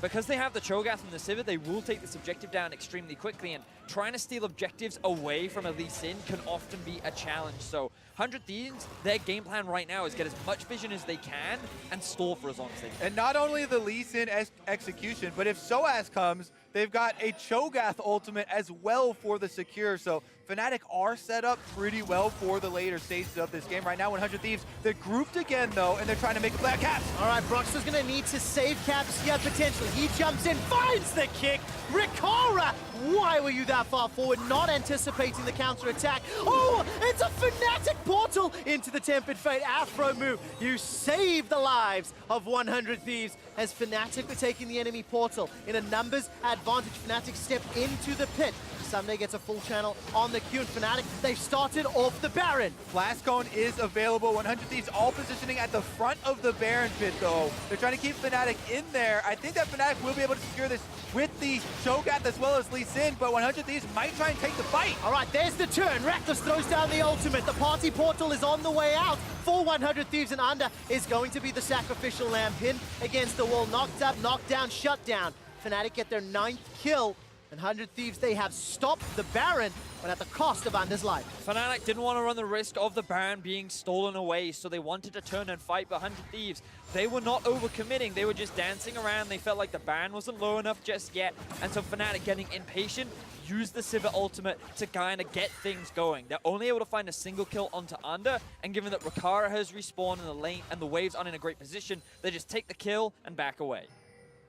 because they have the Cho'Gath and the Sivir, they will take this objective down extremely quickly, and trying to steal objectives away from a Lee Sin can often be a challenge. So 100 Thieves, their game plan right now is get as much vision as they can and stall for as long as they can. And not only the Lee Sin execution, but if Soaz comes, they've got a Cho'Gath ultimate as well for the secure. So Fnatic are set up pretty well for the later stages of this game. Right now, 100 Thieves, they're grouped again, though, and they're trying to make a play at Caps. All right, Broxa's going to need to save Caps here, potentially. He jumps in, finds the kick. Ricora, why were you that far forward? Not anticipating the counter-attack. Oh, it's a Fnatic portal into the Tempered Fate Afro move. You save the lives of 100 Thieves as Fnatic were taking the enemy portal. In a numbers advantage, Fnatic step into the pit. Sunday gets a full channel on the Q, and Fnatic, they've started off the Baron. Blast Cone is available. 100 Thieves all positioning at the front of the Baron pit, though. They're trying to keep Fnatic in there. I think that Fnatic will be able to secure this with the Cho'Gath as well as Lee Sin, but 100 Thieves might try and take the fight. All right, there's the turn. Reckless throws down the ultimate. The party portal is on the way out for 100 Thieves, and under is going to be the sacrificial lamb pin against the wall. Knocked up, knocked down, shut down. Fnatic get their 9th kill. And 100 Thieves, they have stopped the Baron, but at the cost of Under's life. Fnatic didn't want to run the risk of the Baron being stolen away, so they wanted to turn and fight. But 100 Thieves, they were not overcommitting. They were just dancing around. They felt like the Baron wasn't low enough just yet. And so Fnatic, getting impatient, used the Sivir ultimate to kind of get things going. They're only able to find a single kill onto Under, and given that Ricard has respawned in the lane and the waves aren't in a great position, they just take the kill and back away.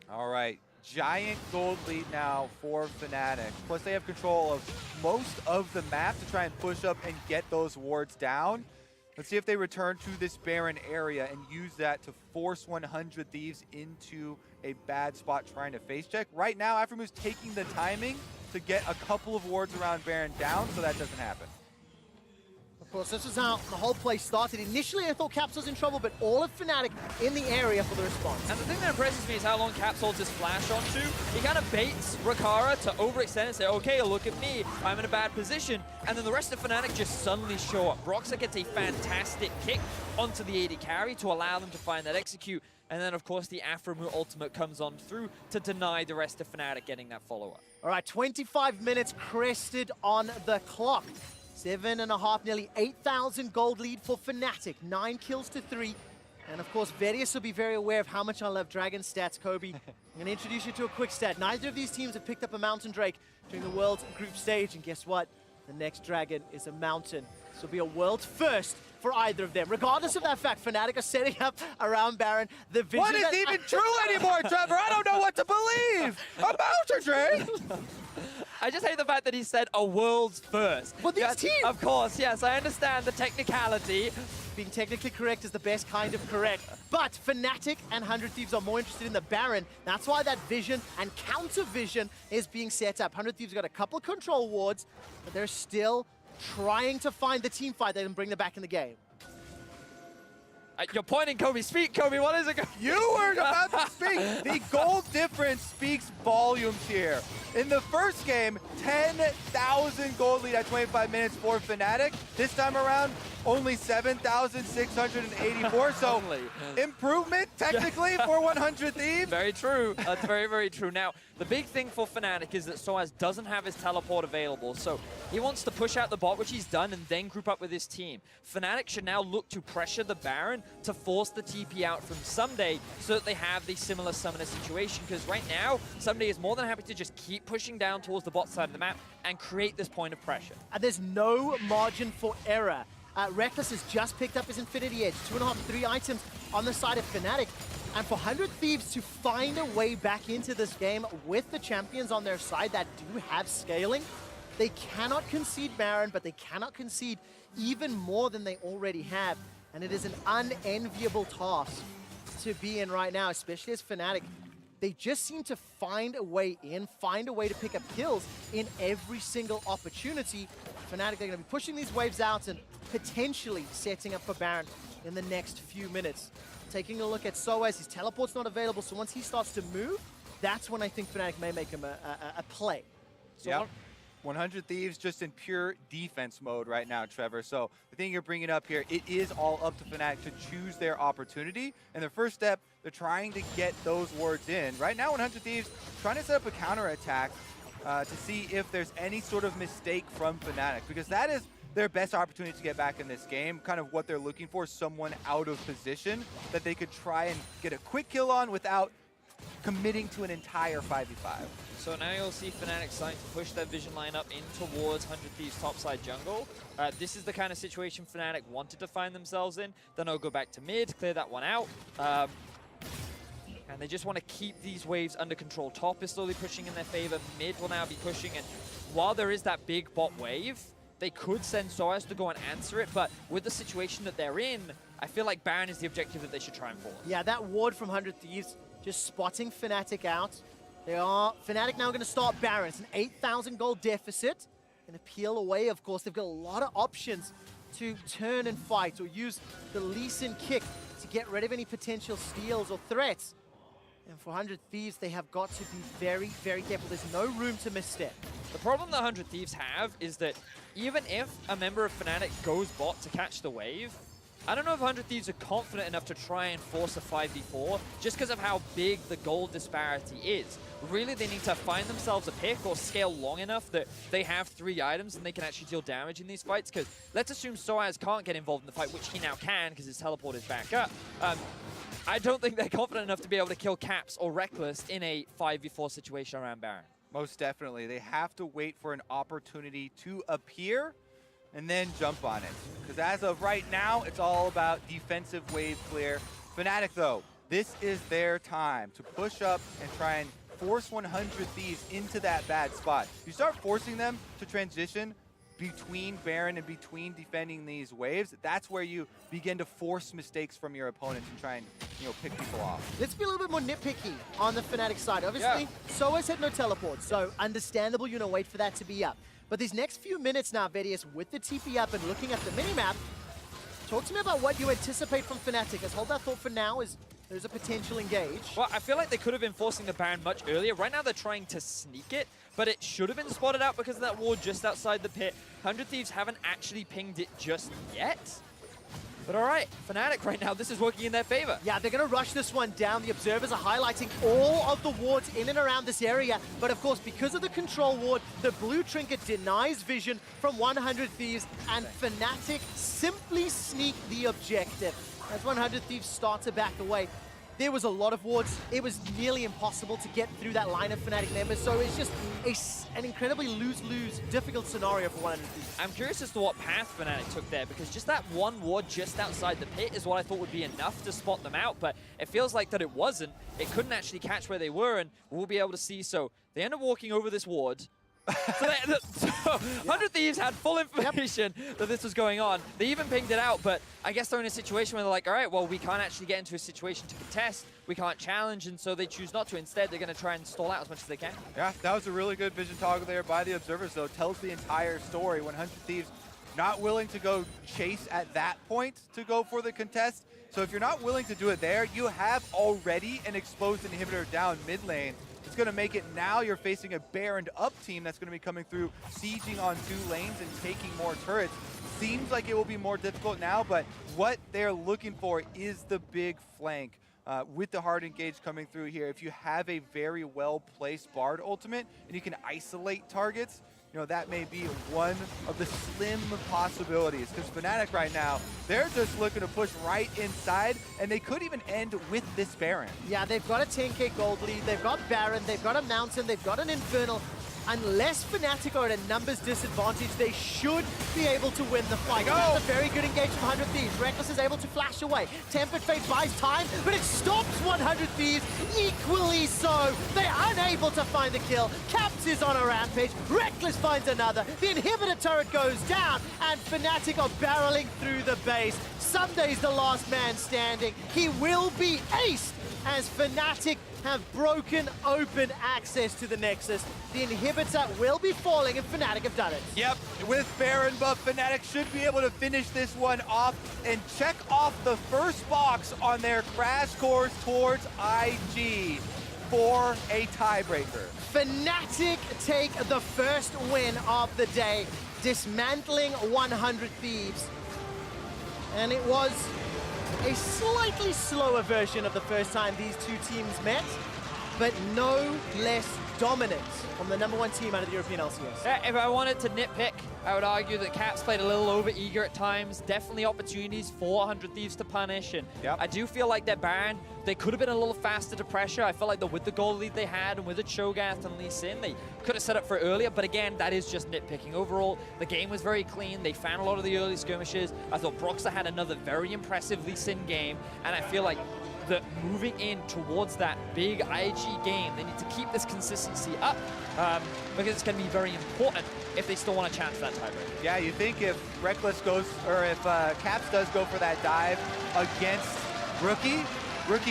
All right. Giant gold lead now for Fnatic. Plus, they have control of most of the map to try and push up and get those wards down. Let's see if they return to this Baron area and use that to force 100 Thieves into a bad spot trying to face check. Right now, Afromu's taking the timing to get a couple of wards around Baron down, so that doesn't happen. Of course, this is how the whole play started. Initially, I thought Caps was in trouble, but all of Fnatic in the area for the response. And the thing that impresses me is how long Caps holds his flash onto. He kind of baits Ricard to overextend and say, okay, look at me, I'm in a bad position. And then the rest of Fnatic just suddenly show up. Broxa gets a fantastic kick onto the AD carry to allow them to find that execute. And then, of course, the Afromu ultimate comes on through to deny the rest of Fnatic getting that follow-up. All right, 25 minutes crested on the clock. 7.5, nearly 8,000 gold lead for Fnatic. 9 kills to 3. And of course, Vedius will be very aware of how much I love Dragon stats, Kobe. I'm going to introduce you to a quick stat. Neither of these teams have picked up a Mountain Drake during the World Group Stage. And guess what? The next Dragon is a Mountain. This will be a world first for either of them. Regardless of that fact, Fnatic are setting up around Baron. The vision What is even true anymore, Trevor? I don't know what to believe. A Mountain Drake? I just hate the fact that he said a world's first. Well, these Yes, teams... Of course, yes, I understand the technicality. Being technically correct is the best kind of correct. But Fnatic and 100 Thieves are more interested in the Baron. That's why that vision and counter vision is being set up. 100 Thieves got a couple of control wards, but they're still trying to find the team fight that can bring them back in the game. You're pointing, Kobe. Speak, Kobe. What is it? You were about to speak. The goal difference speaks volumes here. In the first game, 10,000 gold lead at 25 minutes for Fnatic. This time around, only 7,684. So improvement technically for 100 Thieves. Very true. That's very, very true. Now, the big thing for Fnatic is that Soaz doesn't have his teleport available. So he wants to push out the bot, which he's done, and then group up with his team. Fnatic should now look to pressure the Baron to force the TP out from Someday so that they have the similar summoner situation. Because right now, Someday is more than happy to just keep pushing down towards the bot side of the map and create this point of pressure. And there's no margin for error. Reckless has just picked up his Infinity Edge, 2.5, 3 items on the side of Fnatic. And for 100 Thieves to find a way back into this game with the champions on their side that do have scaling, they cannot concede Baron, but they cannot concede even more than they already have. And it is an unenviable task to be in right now, especially as Fnatic. They just seem to find a way in, find a way to pick up kills in every single opportunity. Fnatic are going to be pushing these waves out and potentially setting up for Baron in the next few minutes. Taking a look at Soaz, his teleport's not available, so once he starts to move, that's when I think Fnatic may make him a play. So yep. 100 Thieves just in pure defense mode right now, Trevor. So the thing you're bringing up here, it is all up to Fnatic to choose their opportunity. And their first step, they're trying to get those wards in. Right now, 100 Thieves trying to set up a counterattack to see if there's any sort of mistake from Fnatic, because that is their best opportunity to get back in this game. Kind of what they're looking for, someone out of position that they could try and get a quick kill on without committing to an entire 5v5. So now you'll see Fnatic starting to push their vision line up in towards 100 Thieves topside jungle. This is the kind of situation Fnatic wanted to find themselves in. Then they'll go back to mid, clear that one out. And they just want to keep these waves under control. Top is slowly pushing in their favor. Mid will now be pushing. And while there is that big bot wave, they could send Soaz to go and answer it. But with the situation that they're in, I feel like Baron is the objective that they should try and force. Yeah, that ward from 100 Thieves just spotting Fnatic out. Fnatic now going to start Baron. It's an 8,000 gold deficit. Going to peel away, of course. They've got a lot of options to turn and fight or use the Lee Sin kick to get rid of any potential steals or threats. And for 100 Thieves, they have got to be very, very careful. There's no room to misstep. The problem the 100 Thieves have is that even if a member of Fnatic goes bot to catch the wave, I don't know if 100 Thieves are confident enough to try and force a 5v4 just because of how big the gold disparity is. Really, they need to find themselves a pick or scale long enough that they have 3 items and they can actually deal damage in these fights, because let's assume Soaz can't get involved in the fight, which he now can because his teleport is back up. I don't think they're confident enough to be able to kill Caps or Reckless in a 5v4 situation around Baron. Most definitely. They have to wait for an opportunity to appear and then jump on it. Because as of right now, it's all about defensive wave clear. Fnatic, though, this is their time to push up and try and force 100 Thieves into that bad spot. You start forcing them to transition between Baron and between defending these waves, that's where you begin to force mistakes from your opponents and try and, pick people off. Let's be a little bit more nitpicky on the Fnatic side. Obviously, Soaz had no teleport, so understandable, wait for that to be up. But these next few minutes now, Vedius, with the TP up and looking at the minimap, talk to me about what you anticipate from Fnatic. As hold that thought for now as there's a potential engage. Well, I feel like they could have been forcing the Baron much earlier. Right now they're trying to sneak it, but it should have been spotted out because of that ward just outside the pit. 100 Thieves haven't actually pinged it just yet. But all right, Fnatic right now, this is working in their favor. Yeah, they're going to rush this one down. The observers are highlighting all of the wards in and around this area. But of course, because of the control ward, the blue trinket denies vision from 100 Thieves, and Fnatic simply sneak the objective. As 100 Thieves start to back away, there was a lot of wards. It was nearly impossible to get through that line of Fnatic members. So it's just an incredibly lose-lose, difficult scenario for 100 Thieves. I'm curious as to what path Fnatic took there, because just that one ward just outside the pit is what I thought would be enough to spot them out, but it feels like that it wasn't. It couldn't actually catch where they were, and we'll be able to see. So they end up walking over this ward. So 100 Thieves had full information that this was going on. They even pinged it out, but I guess they're in a situation where they're like, all right, well, we can't actually get into a situation to contest. We can't challenge, and so they choose not to. Instead, they're going to try and stall out as much as they can. Yeah, that was a really good vision toggle there by the observers, though. Tells the entire story. 100 Thieves not willing to go chase at that point to go for the contest. So if you're not willing to do it there, you have already an exposed inhibitor down mid lane. It's going to make it now you're facing a Baroned up team that's going to be coming through, sieging on 2 lanes and taking more turrets. Seems like it will be more difficult now, but what they're looking for is the big flank. With the hard engage coming through here, if you have a very well-placed Bard ultimate and you can isolate targets, you know, that may be one of the slim possibilities. Because Fnatic right now, they're just looking to push right inside, and they could even end with this Baron. Yeah, they've got a 10k gold lead, they've got Baron, they've got a Mountain, they've got an Infernal. Unless Fnatic are at a numbers disadvantage, they should be able to win the fight. That's a very good engage from 100 Thieves. Reckless is able to flash away. Tempered Fate buys time, but it stops 100 Thieves equally so. They're unable to find the kill. Caps is on a rampage. Reckless finds another. The inhibitor turret goes down, and Fnatic are barreling through the base. Sunday's the last man standing. He will be aced as Fnatic have broken open access to the Nexus. The inhibitor will be falling, and Fnatic have done it. Yep, with Baron buff, Fnatic should be able to finish this one off and check off the first box on their crash course towards IG for a tiebreaker. Fnatic take the first win of the day, dismantling 100 Thieves. And it was a slightly slower version of the first time these two teams met, but no less dominant from the #1 team out of the European LCS. Yeah, if I wanted to nitpick, I would argue that Caps played a little over-eager at times. Definitely opportunities for 100 Thieves to punish. And I do feel like that Baron, they could have been a little faster to pressure. I felt like with the goal lead they had and with the Cho'Gath and Lee Sin, they could have set up for it earlier. But again, that is just nitpicking. Overall, the game was very clean. They found a lot of the early skirmishes. I thought Broxah had another very impressive Lee Sin game. And I feel like that moving in towards that big IG game, they need to keep this consistency up because it's going to be very important if they still want a chance for that tiebreaker. Yeah, you think if Reckless goes, or if Caps does go for that dive against Rookie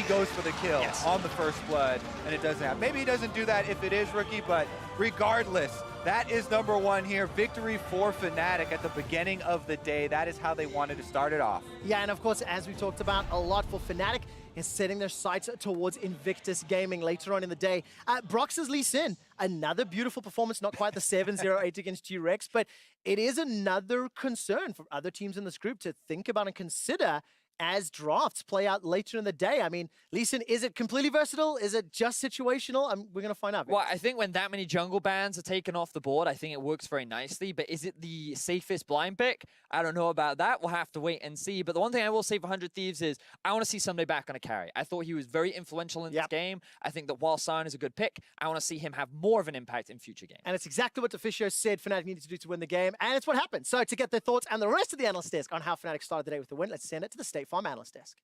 goes for the kill on the first blood, and it doesn't happen. Maybe he doesn't do that if it is Rookie, but regardless, that is #1 here. Victory for Fnatic at the beginning of the day. That is how they wanted to start it off. Yeah, and of course, as we talked about a lot for Fnatic, is setting their sights towards Invictus Gaming later on in the day. Broxah's Lee Sin, another beautiful performance, not quite the 7-0-8 against G-Rex, but it is another concern for other teams in this group to think about and consider as drafts play out later in the day. I mean, Lee Sin, is it completely versatile? Is it just situational? We're going to find out. Well, I think when that many jungle bans are taken off the board, I think it works very nicely. But is it the safest blind pick? I don't know about that. We'll have to wait and see. But the one thing I will say for 100 Thieves is I want to see Sunday back on a carry. I thought he was very influential in this game. I think that while Sion is a good pick, I want to see him have more of an impact in future games. And it's exactly what Deficio said Fnatic needed to do to win the game. And it's what happened. So to get their thoughts and the rest of the analyst desk on how Fnatic started the day with the win, let's send it to the State Farm analyst desk.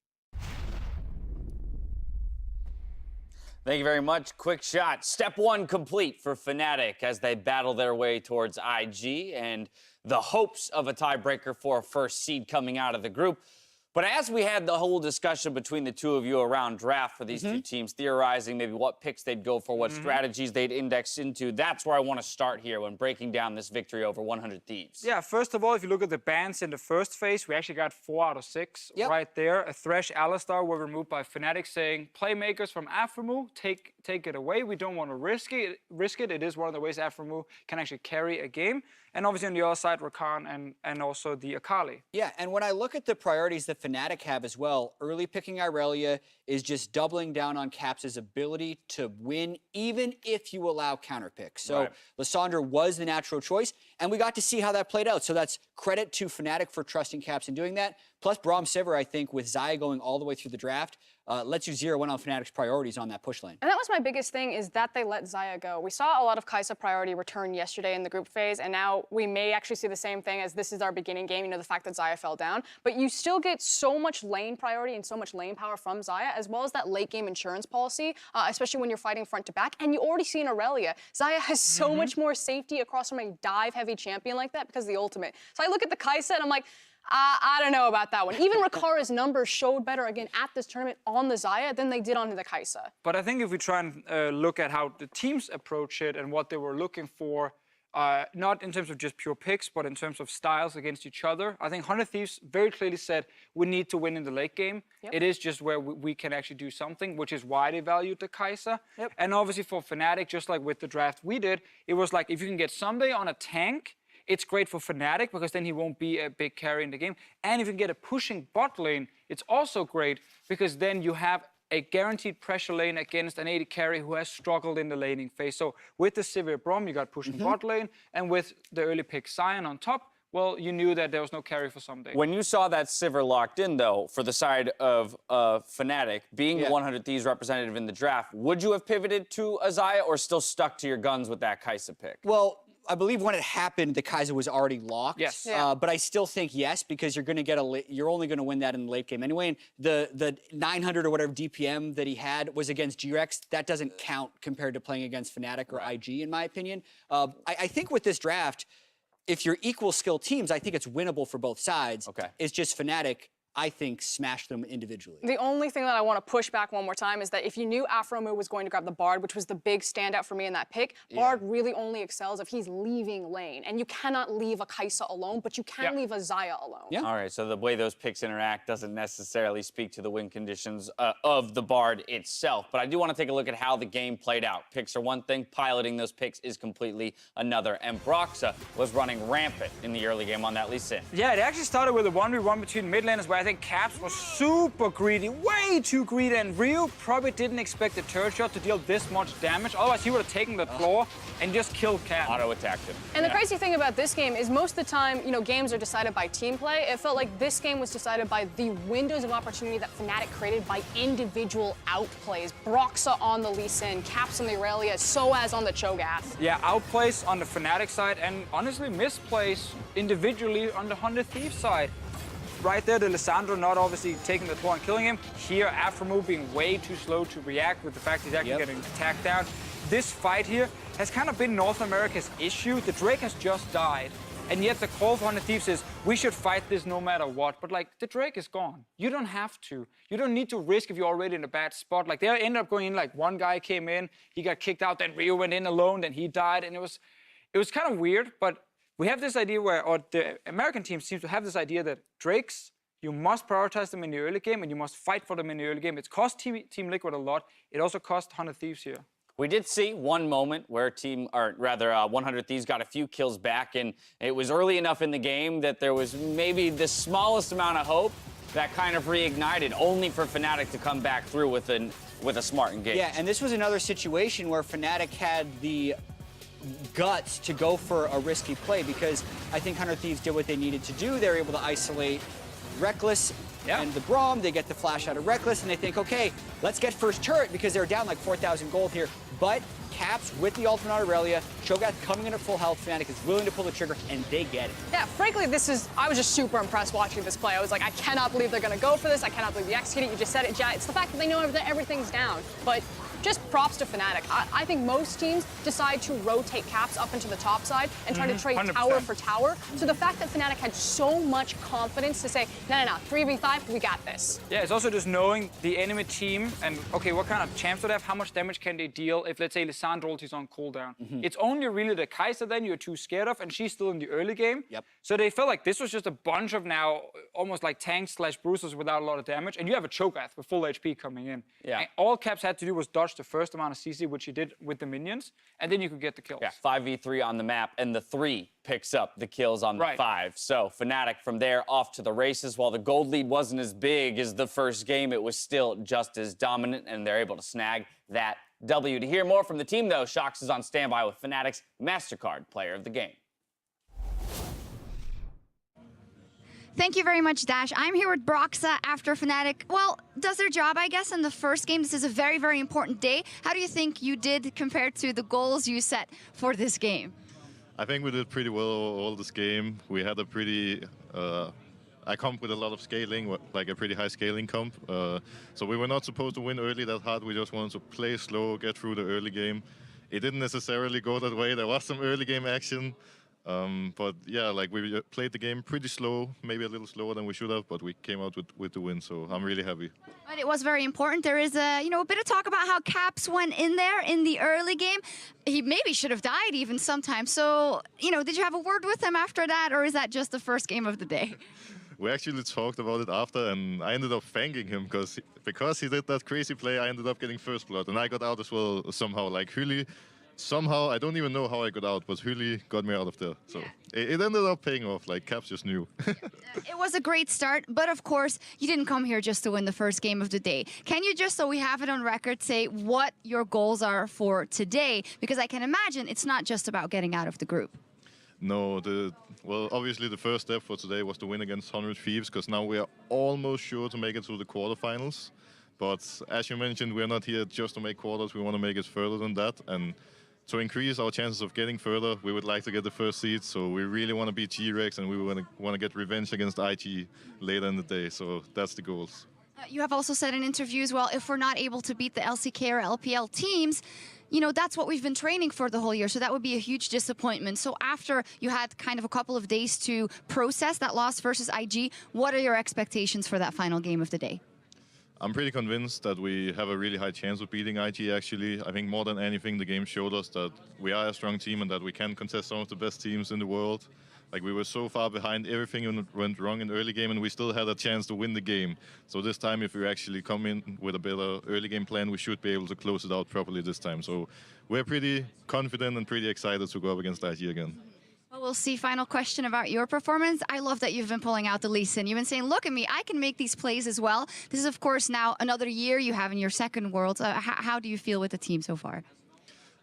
Thank you very much. Quick shot. Step 1 complete for Fnatic as they battle their way towards IG and the hopes of a tiebreaker for a first seed coming out of the group. But as we had the whole discussion between the two of you around draft for these two teams, theorizing maybe what picks they'd go for, what strategies they'd index into, that's where I want to start here when breaking down this victory over 100 Thieves. Yeah, first of all, if you look at the bans in the first phase, we actually got 4 out of 6 right there. A Thresh Alistar were removed by Fnatic saying, playmakers from Aphromu, take it away. We don't want to risk it. It is one of the ways Aphromu can actually carry a game. And obviously on the other side, Rakan and also the Akali. Yeah, and when I look at the priorities that Fnatic have as well, early picking Irelia is just doubling down on Caps' ability to win, even if you allow counter picks. So Lissandra was the natural choice, and we got to see how that played out. So that's credit to Fnatic for trusting Caps and doing that. Plus, Braum Sivir, I think, with Xayah going all the way through the draft, lets you zero in on Fnatic's priorities on that push lane. And that was my biggest thing, is that they let Xayah go. We saw a lot of Kai'Sa priority return yesterday in the group phase, and now we may actually see the same thing as this is our beginning game, you know, the fact that Xayah fell down. But you still get so much lane priority and so much lane power from Xayah, as well as that late game insurance policy, especially when you're fighting front to back. And you already see in Irelia, Xayah has so much more safety across from a dive-heavy champion like that because of the ultimate. So I look at the Kai'Sa and I'm like, I don't know about that one. Even Rakara's numbers showed better, again, at this tournament on the Xayah than they did on the Kai'Sa. But I think if we try and look at how the teams approach it and what they were looking for, not in terms of just pure picks, but in terms of styles against each other. I think 100 Thieves very clearly said we need to win in the late game. Yep. It is just where we can actually do something, which is why they valued the Kai'Sa. Yep. And obviously for Fnatic, just like with the draft we did, it was like if you can get Sunday on a tank, it's great for Fnatic because then he won't be a big carry in the game. And if you can get a pushing bot lane, it's also great because then you have a guaranteed pressure lane against an AD carry who has struggled in the laning phase. So with the Sivir Braum, you got pushing bot lane, and with the early pick Sion on top, well, you knew that there was no carry for Sunday. When you saw that Sivir locked in, though, for the side of Fnatic, being the 100 Thieves representative in the draft, would you have pivoted to Azaya or still stuck to your guns with that Kai'Sa pick? Well, I believe when it happened, the Kai'Sa was already locked. Yes. Yeah. But I still think yes, because you're going to get you're only going to win that in the late game anyway. And the 900 or whatever DPM that he had was against G-Rex. That doesn't count compared to playing against Fnatic or IG, in my opinion. I think with this draft, if you're equal skill teams, I think it's winnable for both sides. Okay. It's just Fnatic, I think, smashed them individually. The only thing that I want to push back one more time is that if you knew Aphromoo was going to grab the Bard, which was the big standout for me in that pick, Bard really only excels if he's leaving lane. And you cannot leave a Kai'Sa alone, but you can leave a Xayah alone. Yeah. All right, so the way those picks interact doesn't necessarily speak to the win conditions of the Bard itself. But I do want to take a look at how the game played out. Picks are one thing, piloting those picks is completely another. And Broxah was running rampant in the early game on that Lee Sin. Yeah, it actually started with a 1v1 between mid laners where I think Caps was super greedy, way too greedy, and Ryu probably didn't expect the turret shot to deal this much damage. Otherwise, he would have taken the floor and just killed Cap. Auto-attacked him. And the crazy thing about this game is most of the time, you know, games are decided by team play. It felt like this game was decided by the windows of opportunity that Fnatic created by individual outplays. Broxah on the Lee Sin, Caps on the Aurelia, Soaz on the Cho'Gath. Yeah, outplays on the Fnatic side and honestly misplays individually on the 100 Thieves side. Right there, the Lissandra not obviously taking the floor and killing him. Here, Aphromoo being way too slow to react with the fact he's actually getting attacked down. This fight here has kind of been North America's issue. The Drake has just died. And yet the call for 100 Thieves is, we should fight this no matter what. But, like, the Drake is gone. You don't have to. You don't need to risk if you're already in a bad spot. Like, they ended up going in, like, one guy came in, he got kicked out, then Ryu went in alone, then he died. And it was kind of weird, but we have this idea where, or the American team seems to have this idea that Drakes, you must prioritize them in the early game and you must fight for them in the early game. It's cost Team Liquid a lot. It also cost 100 Thieves here. We did see one moment where 100 Thieves got a few kills back, and it was early enough in the game that there was maybe the smallest amount of hope that kind of reignited, only for Fnatic to come back through with a smart engage. Yeah, and this was another situation where Fnatic had the guts to go for a risky play because I think 100 Thieves did what they needed to do. They were able to isolate Reckless and the Braum. They get the flash out of Reckless, and they think, okay, let's get first turret because they're down like 4,000 gold here. But Caps with the ultimate on Aurelia, Cho'Gath coming in at full health, Fnatic is willing to pull the trigger, and they get it. Yeah, frankly, I was just super impressed watching this play. I was like, I cannot believe they're going to go for this. I cannot believe they executed it. You just said it, Jai. It's the fact that they know everything's down. But just props to Fnatic. I think most teams decide to rotate Caps up into the top side and try to trade 100%. tower for tower. So the fact that Fnatic had so much confidence to say, no, 3v5, we got this. Yeah, it's also just knowing the enemy team and, okay, what kind of champs do they have? How much damage can they deal if, let's say, Lissandra ulti's on cooldown? It's only really the Kai'Sa then you're too scared of, and she's still in the early game. So they felt like this was just a bunch of now almost like tanks / bruisers without a lot of damage, and you have a Cho'Gath with full HP coming in. Yeah. And all Caps had to do was dodge the first amount of CC, which he did with the minions, and then you could get the kills. Yeah, 5v3 on the map, and the 3 picks up the kills on the 5. So Fnatic from there off to the races. While the gold lead wasn't as big as the first game, it was still just as dominant, and they're able to snag that W. To hear more from the team, though, Shox is on standby with Fnatic's MasterCard Player of the Game. Thank you very much, Dash. I'm here with Broxah after Fnatic, well, does their job, I guess, in the first game. This is a very, very important day. How do you think you did compared to the goals you set for this game? I think we did pretty well all this game. We had a pretty... I comp with a lot of scaling, like a pretty high scaling comp. So we were not supposed to win early that hard. We just wanted to play slow, get through the early game. It didn't necessarily go that way. There was some early game action. But yeah, like we played the game pretty slow, maybe a little slower than we should have, but we came out with the win, so I'm really happy. But it was very important. There is a bit of talk about how Caps went in there in the early game. He maybe should have died even sometimes. So, did you have a word with him after that, or is that just the first game of the day? We actually talked about it after, and I ended up thanking him because he did that crazy play. I ended up getting first blood, and I got out as well somehow. Like Huli, somehow I don't even know how I got out, but Huli got me out of there. So it ended up paying off. Like Caps just knew. It was a great start, but of course you didn't come here just to win the first game of the day. Can you just, so we have it on record, say what your goals are for today? Because I can imagine it's not just about getting out of the group. No, well, obviously the first step for today was to win against 100 Thieves, because now we are almost sure to make it to the quarterfinals. But as you mentioned, we're not here just to make quarters. We want to make it further than that. And to increase our chances of getting further, we would like to get the first seed. So we really want to beat G-Rex, and we want to get revenge against IG later in the day. So that's the goals. You have also said in interviews, well, if we're not able to beat the LCK or LPL teams, that's what we've been training for the whole year. So that would be a huge disappointment. So after you had kind of a couple of days to process that loss versus IG, what are your expectations for that final game of the day? I'm pretty convinced that we have a really high chance of beating IG, actually. I think more than anything, the game showed us that we are a strong team and that we can contest some of the best teams in the world. Like, we were so far behind, everything went wrong in the early game, and we still had a chance to win the game. So this time, if we actually come in with a better early game plan, we should be able to close it out properly this time. So we're pretty confident and pretty excited to go up against IG again. Well, we'll see. Final question about your performance. I love that you've been pulling out the Lee Sin. You've been saying, look at me, I can make these plays as well. This is, of course, now another year you have in your second Worlds. How do you feel with the team so far?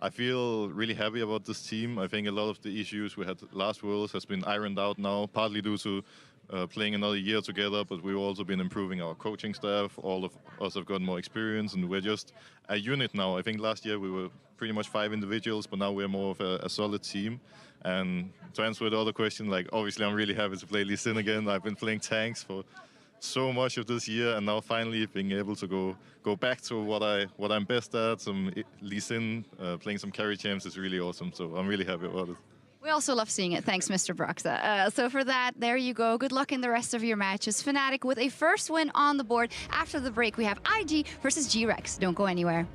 I feel really happy about this team. I think a lot of the issues we had last Worlds has been ironed out now, partly due to playing another year together, but we've also been improving our coaching staff. All of us have gotten more experience, and we're just a unit now. I think last year we were pretty much 5 individuals, but now we're more of a solid team. And to answer the other question, like, obviously I'm really happy to play Lee Sin again. I've been playing tanks for so much of this year, and now finally being able to go back to what I'm best at, some Lee Sin, playing some carry champs is really awesome. So I'm really happy about it. We also love seeing it. Thanks, Mr. Broxa. So for that, there you go. Good luck in the rest of your matches. Fnatic with a first win on the board. After the break, we have IG versus G-Rex. Don't go anywhere.